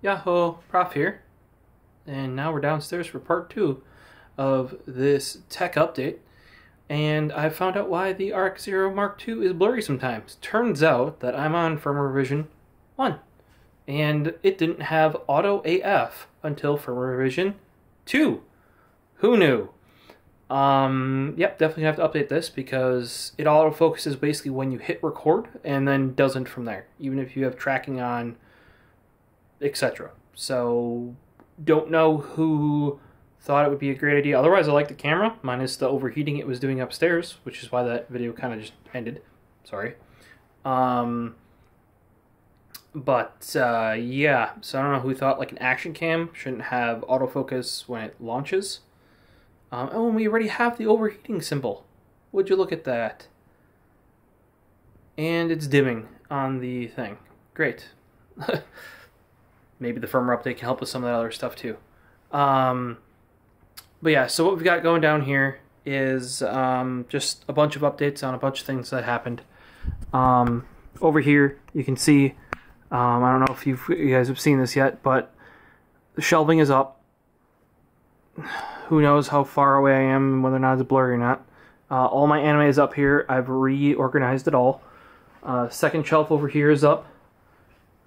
Yahoo, Prof here, and now we're downstairs for part 2 of this tech update, and I found out why the RX0 Mark II is blurry sometimes. Turns out that I'm on firmware revision 1, and it didn't have auto AF until firmware revision 2. Who knew? Yep, definitely have to update this because it autofocuses basically when you hit record and then doesn't from there, even if you have tracking on, etc. So, don't know who thought it would be a great idea. Otherwise, I like the camera, minus the overheating it was doing upstairs, which is why that video kind of just ended. Sorry. Yeah, so I don't know who thought like an action cam shouldn't have autofocus when it launches. Oh, and we already have the overheating symbol. Would you look at that? And it's dimming on the thing. Great. Maybe the firmware update can help with some of that other stuff too. But yeah, so what we've got going down here is just a bunch of updates on a bunch of things that happened. Over here, you can see, I don't know if you guys have seen this yet, but the shelving is up. Who knows how far away I am and whether or not it's blurry or not. All my anime is up here. I've reorganized it all. Second shelf over here is up.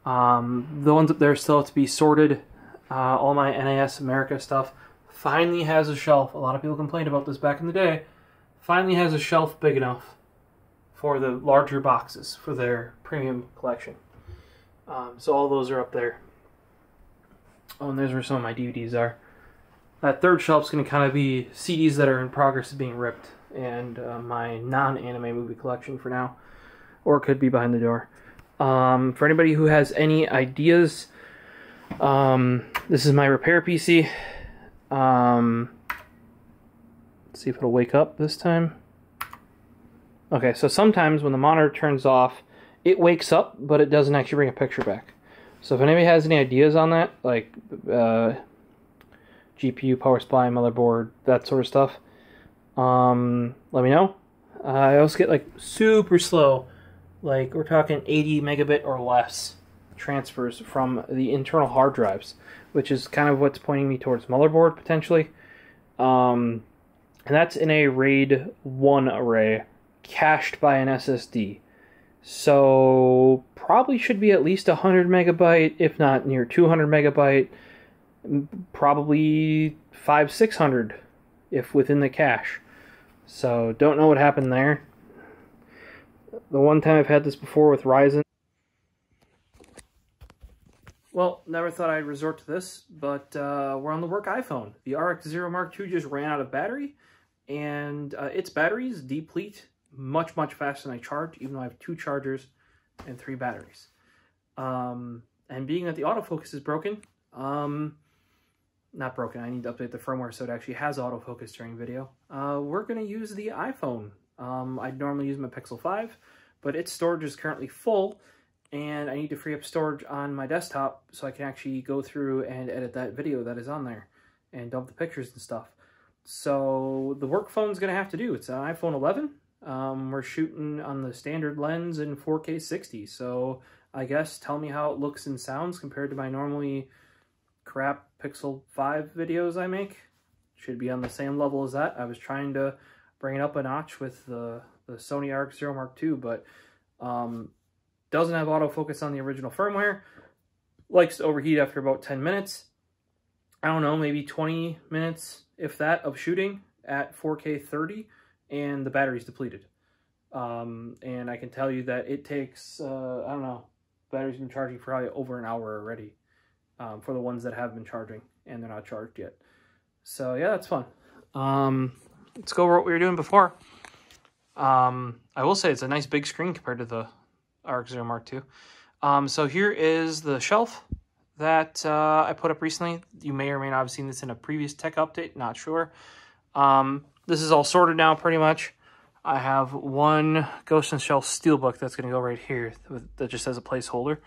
The ones up there still have to be sorted. All my NAS America stuff finally has a shelf. A lot of people complained about this back in the day. Finally has a shelf big enough for the larger boxes for their premium collection. So all those are up there. Oh, and there's where some of my DVDs are. That third shelf's going to kind of be CDs that are in progress of being ripped, and my non-anime movie collection for now, or it could be behind the door. For anybody who has any ideas, this is my repair PC. Let's see if it'll wake up this time. Okay, so sometimes when the monitor turns off, it wakes up, but it doesn't actually bring a picture back. So if anybody has any ideas on that, like GPU, power supply, motherboard, that sort of stuff, let me know. I also get like super slow, like we're talking 80 megabit or less transfers from the internal hard drives, which is kind of what's pointing me towards motherboard potentially. And that's in a RAID 1 array cached by an SSD. So probably should be at least 100 megabyte, if not near 200 megabyte, probably 500-600 if within the cache. So don't know what happened there. The one time I've had this before with Ryzen. Well, never thought I'd resort to this, but we're on the work iPhone. The RX0 Mark II just ran out of battery, and its batteries deplete much faster than I charge, even though I have 2 chargers and 3 batteries. And being that the autofocus is broken, not broken, I need to update the firmware so it actually has autofocus during video. We're going to use the iPhone. I'd normally use my Pixel 5, but its storage is currently full, and I need to free up storage on my desktop so I can actually go through and edit that video that is on there and dump the pictures and stuff. So the work phone's going to have to do. It's an iPhone 11. We're shooting on the standard lens in 4K 60, so I guess tell me how it looks and sounds compared to my normally crap Pixel 5 videos I make. Should be on the same level as that. I was trying to bring it up a notch with the Sony RX0 Mark II, but doesn't have autofocus on the original firmware. Likes to overheat after about 10 minutes. I don't know, maybe 20 minutes, if that, of shooting at 4K 30, and the battery's depleted. And I can tell you that it takes, I don't know, battery's been charging for probably over an hour already. For the ones that have been charging and they're not charged yet. So yeah, that's fun. Let's go over what we were doing before. I will say it's a nice big screen compared to the RX0 Mark II. So here is the shelf that I put up recently. You may or may not have seen this in a previous tech update, not sure. This is all sorted now pretty much. I have one Ghost in the Shell Steelbook that's going to go right here that just has a placeholder.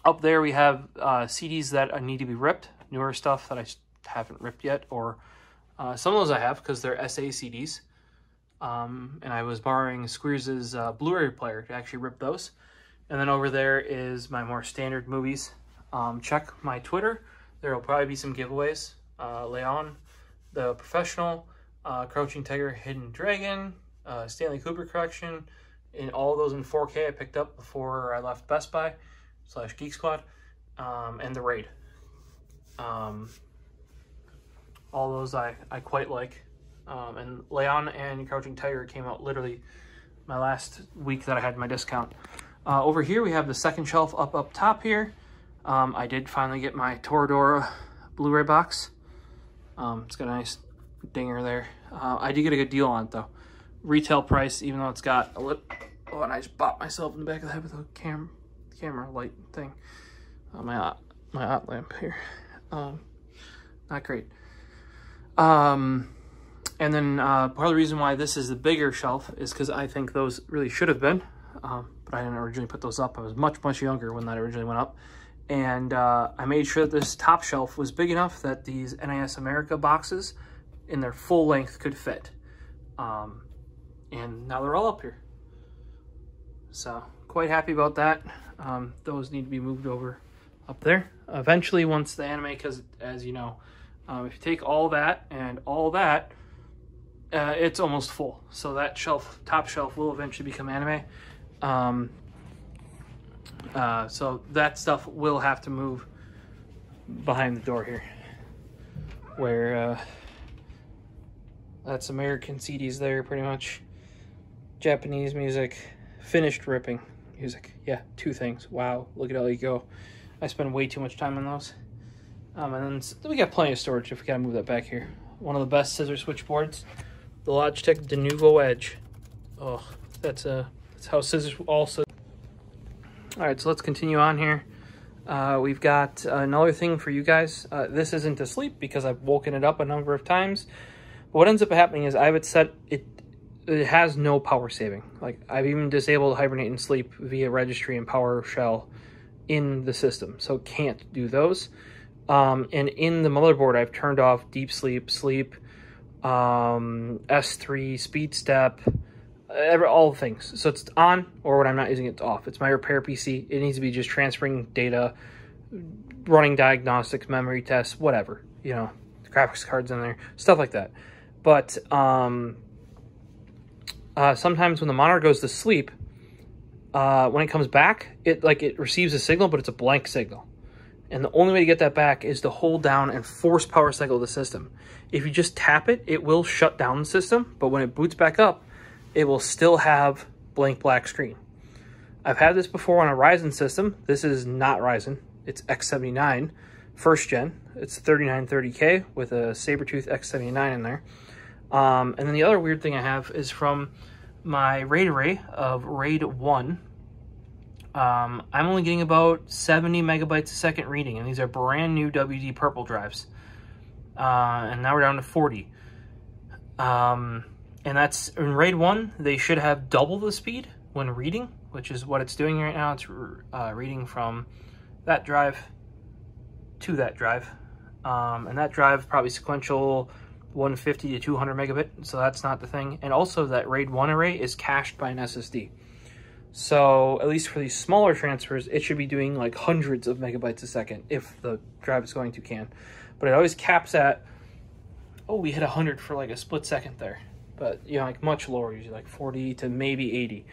Up there we have CDs that need to be ripped, newer stuff that I haven't ripped yet, or some of those I have because they're SA CDs. And I was borrowing Squeers' Blu-ray player to actually rip those. And then over there is my more standard movies. Check my Twitter. There will probably be some giveaways. Leon, The Professional, Crouching Tiger, Hidden Dragon, Stanley Kubrick Collection, and all those in 4K I picked up before I left Best Buy / Geek Squad, and The Raid. All those I quite like. And Leon and Crouching Tiger came out literally my last week that I had my discount. Over here we have the second shelf up top here. I did finally get my Toradora Blu-ray box. It's got a nice dinger there. I did get a good deal on it though. Retail price, even though it's got a little... Oh, and I just bopped myself in the back of the head with a camera light thing. My hot lamp here. Not great. And then part of the reason why this is the bigger shelf is because I think those really should have been. But I didn't originally put those up. I was much younger when that originally went up. And I made sure that this top shelf was big enough that these NIS America boxes in their full length could fit. And now they're all up here. So quite happy about that. Those need to be moved over up there. Eventually once the anime, because as you know, if you take all that and all that, it's almost full. So that shelf, top shelf, will eventually become anime. So that stuff will have to move behind the door here, where that's American CDs there pretty much, Japanese music, finished ripping music. Yeah, two things. Wow, look at how you go. I spend way too much time on those. And then we got plenty of storage if we gotta move that back here. One of the best scissor switchboards, the Logitech Denuvo Edge. Oh, that's how scissors also. All right, so let's continue on here. We've got another thing for you guys. This isn't asleep because I've woken it up a number of times. But what ends up happening is I have it set, it has no power saving. Like, I've even disabled hibernate and sleep via registry and PowerShell in the system, so it can't do those. And in the motherboard, I've turned off deep sleep, S3, speed step, all the things. So it's on, or when I'm not using it, it's off. It's my repair PC. It needs to be just transferring data, running diagnostics, memory tests, whatever, you know, graphics cards in there, stuff like that. But sometimes when the monitor goes to sleep, when it comes back, it receives a signal, but it's a blank signal. And the only way to get that back is to hold down and force power cycle the system. If you just tap it, it will shut down the system, but when it boots back up, it will still have blank black screen. I've had this before on a Ryzen system. This is not Ryzen. It's X79, first gen. It's 3930K with a Sabertooth X79 in there. And then the other weird thing I have is from my RAID array of RAID 1. I'm only getting about 70 megabytes a second reading, and these are brand new WD purple drives. And now we're down to 40. And that's in RAID 1, they should have double the speed when reading, which is what it's doing right now. It's reading from that drive to that drive. And that drive probably sequential 150 to 200 megabit, so that's not the thing. And also that RAID 1 array is cached by an SSD. So at least for these smaller transfers, it should be doing like hundreds of megabytes a second if the drive is going to can. But it always caps at, oh, we hit 100 for like a split second there. But, you know, like much lower, usually like 40 to maybe 80.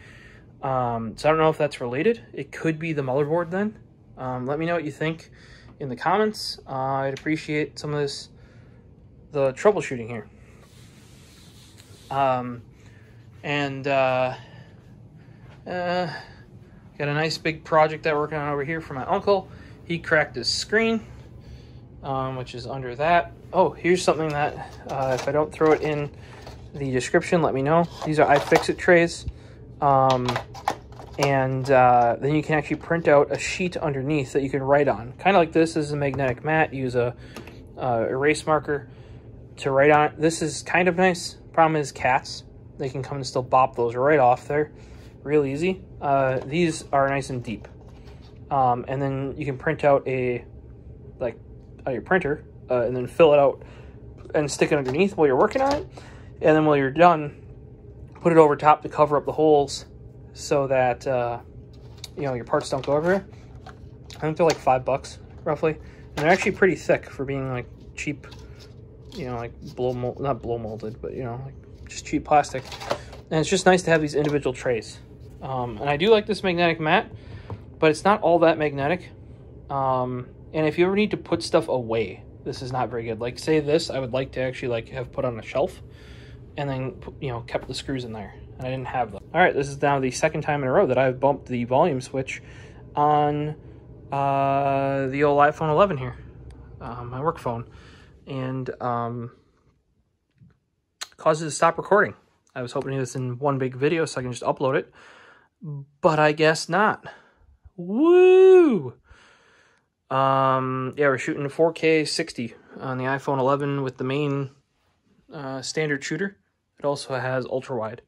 So I don't know if that's related. It could be the motherboard then. Let me know what you think in the comments. I'd appreciate some of the troubleshooting here. Got a nice big project that we're working on over here for my uncle. He cracked his screen, which is under that. Oh, here's something that if I don't throw it in the description, let me know. These are iFixit trays. Then you can actually print out a sheet underneath that you can write on. Kind of like this. This is a magnetic mat. Use a erase marker to write on it. This is kind of nice. Problem is cats. They can come and still bop those right off there. Real easy. These are nice and deep. And then you can print out your printer and then fill it out and stick it underneath while you're working on it. And then while you're done, put it over top to cover up the holes so that you know, your parts don't go everywhere. I think they're like $5 roughly, and they're actually pretty thick for being like cheap, you know, like not blow molded, but you know, like just cheap plastic. And it's just nice to have these individual trays. And I do like this magnetic mat, but it's not all that magnetic. And if you ever need to put stuff away, this is not very good. Like say this, I would like to actually like have put on a shelf and then, you know, kept the screws in there. And I didn't have them. All right, this is now the second time in a row that I've bumped the volume switch on the old iPhone 11 here, my work phone, and causes it to stop recording. I was hoping to do this in one big video so I can just upload it, but I guess not. Woo! Yeah, we're shooting 4K 60 on the iPhone 11 with the main standard shooter. It also has ultra wide.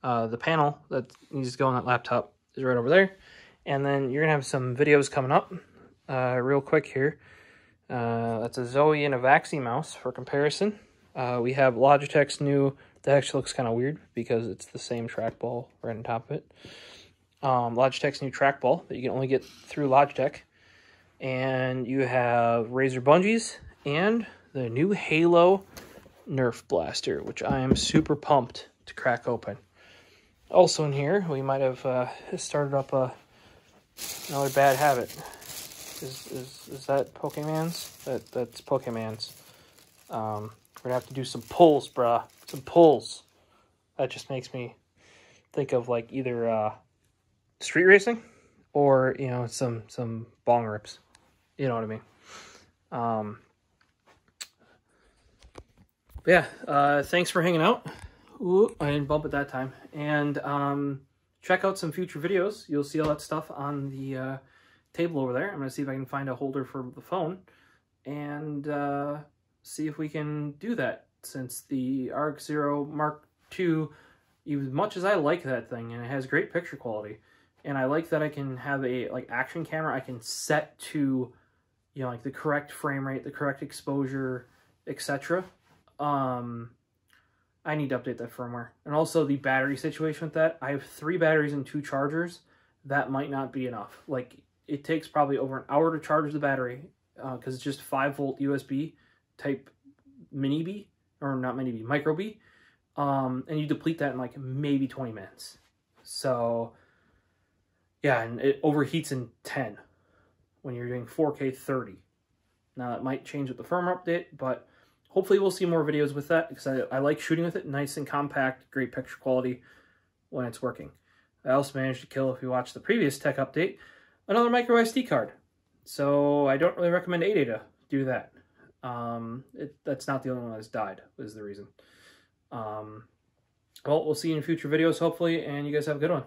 The panel that needs to go on that laptop is right over there. And then you're gonna have some videos coming up real quick here. That's a Zoe and a Vaxi mouse for comparison. We have Logitech's new, that actually looks kind of weird because it's the same trackball right on top of it. Logitech's new trackball that you can only get through Logitech. And you have Razer bungees and the new Halo Nerf blaster, which I am super pumped to crack open. Also in here, we might have started up another bad habit. Is that Pokemon's? That's Pokemon's. We're gonna have to do some pulls, bruh. Some pulls. That just makes me think of like either street racing or, you know, some bong rips. You know what I mean? Yeah, thanks for hanging out. Ooh, I didn't bump it that time. And check out some future videos. You'll see all that stuff on the table over there. I'm going to see if I can find a holder for the phone and see if we can do that, since the RX0 Mark II, as much as I like that thing, and it has great picture quality, and I like that I can have a like action camera I can set to, you know, like the correct frame rate, the correct exposure, etc. I need to update that firmware. And also the battery situation with that. I have 3 batteries and 2 chargers. That might not be enough. Like, it takes probably over an hour to charge the battery because it's just 5-volt USB type mini B, or not mini B, micro B. And you deplete that in like maybe 20 minutes. So, yeah, and it overheats in 10 when you're doing 4K 30. Now, that might change with the firmware update, but hopefully we'll see more videos with that, because I like shooting with it. Nice and compact, great picture quality when it's working. I also managed to kill, if you watched the previous tech update, another micro SD card. So I don't really recommend ADATA do that. That's not the only one that's died, was the reason. Well, we'll see you in future videos, hopefully, and you guys have a good one.